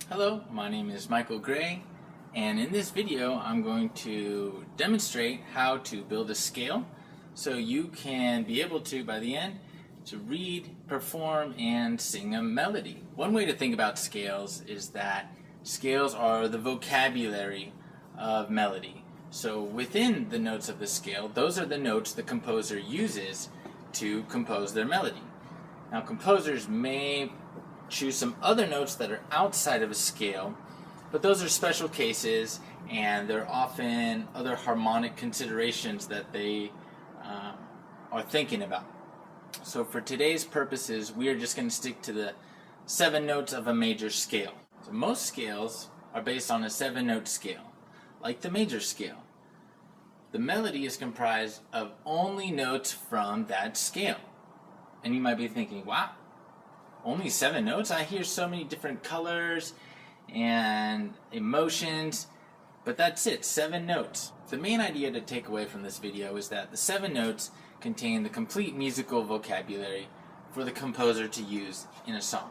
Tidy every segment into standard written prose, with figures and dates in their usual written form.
Hello, my name is Michael Gray, and in this video I'm going to demonstrate how to build a scale so you can be able to, by the end, to read, perform, and sing a melody. One way to think about scales is that scales are the vocabulary of melody. So within the notes of the scale, those are the notes the composer uses to compose their melody. Now composers may choose some other notes that are outside of a scale, but those are special cases, and there are often other harmonic considerations that they are thinking about. So for today's purposes, we are just going to stick to the 7 notes of a major scale. So most scales are based on a 7-note scale, like the major scale. The melody is comprised of only notes from that scale. And you might be thinking, wow, only 7 notes? I hear so many different colors and emotions, but that's it, 7 notes. The main idea to take away from this video is that the 7 notes contain the complete musical vocabulary for the composer to use in a song.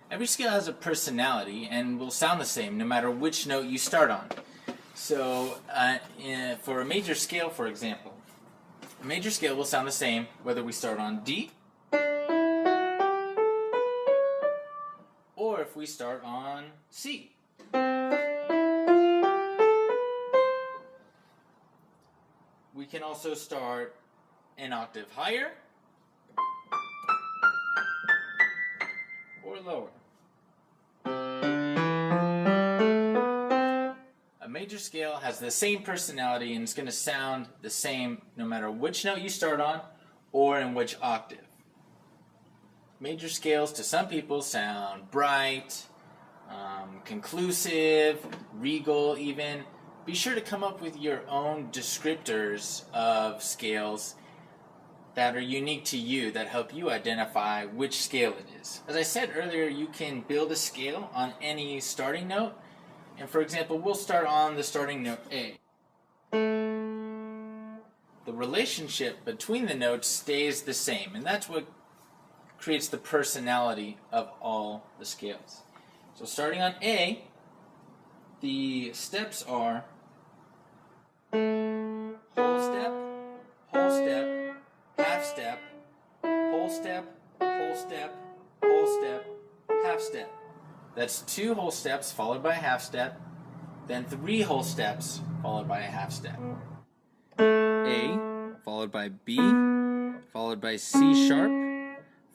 Every scale has a personality and will sound the same no matter which note you start on. So for a major scale, for example, a major scale will sound the same whether we start on D or if we start on C. We can also start an octave higher or lower. A major scale has the same personality and it's going to sound the same no matter which note you start on or in which octave. Major scales to some people sound bright, conclusive, regal even. Be sure to come up with your own descriptors of scales that are unique to you, that help you identify which scale it is. As I said earlier, you can build a scale on any starting note. And for example, we'll start on the starting note A. The relationship between the notes stays the same, and that's what creates the personality of all the scales. So starting on A, the steps are whole step, half step, whole step, whole step, whole step, half step. That's 2 whole steps followed by a half step, then 3 whole steps followed by a half step. A, followed by B, followed by C sharp,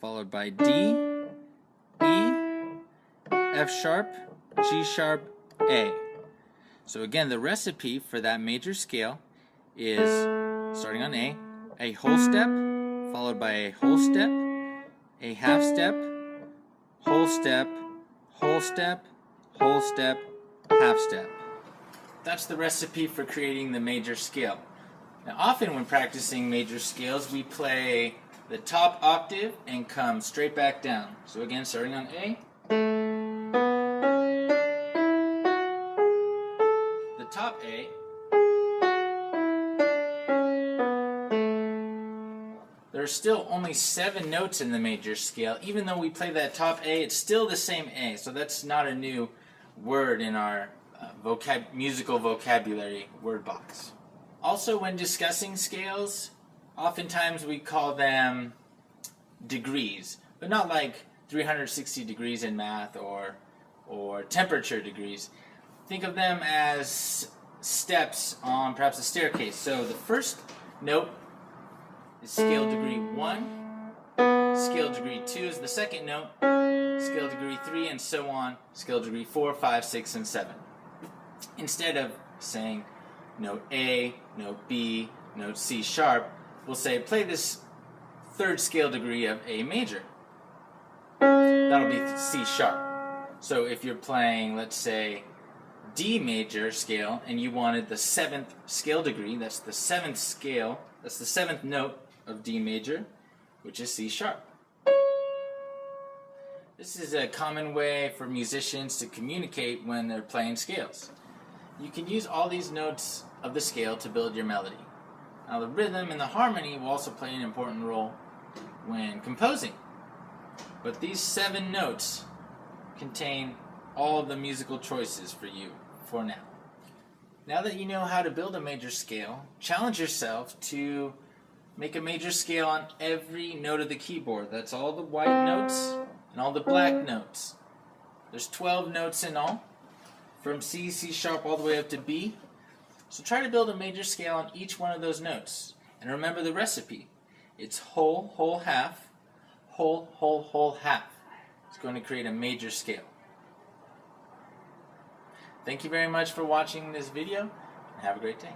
followed by D, E, F sharp, G sharp, A. So again, the recipe for that major scale is starting on A whole step, followed by a whole step, a half step, whole step, whole step, whole step, half step. That's the recipe for creating the major scale. Now often when practicing major scales, we play the top octave and come straight back down. So again, starting on A, the top A, there are still only 7 notes in the major scale. Even though we play that top A, it's still the same A. So that's not a new word in our musical vocabulary word box. Also, when discussing scales, oftentimes we call them degrees, but not like 360 degrees in math or temperature degrees. Think of them as steps on perhaps a staircase. So the first note is scale degree 1, scale degree 2 is the second note, scale degree 3, and so on, scale degree 4, 5, 6, and 7. Instead of saying note A, note B, note C sharp, we'll say play this 3rd scale degree of A major. That'll be C sharp. So if you're playing, let's say, D major scale and you wanted the 7th scale degree, that's the 7th scale, that's the 7th note of D major, which is C sharp. This is a common way for musicians to communicate when they're playing scales. You can use all these notes of the scale to build your melody. Now the rhythm and the harmony will also play an important role when composing. But these 7 notes contain all of the musical choices for you for now. Now that you know how to build a major scale, challenge yourself to make a major scale on every note of the keyboard. That's all the white notes and all the black notes. There's 12 notes in all, from C, C sharp, all the way up to B. So try to build a major scale on each one of those notes. And remember the recipe. It's whole, whole, half, whole, whole, whole, half. It's going to create a major scale. Thank you very much for watching this video, and have a great day.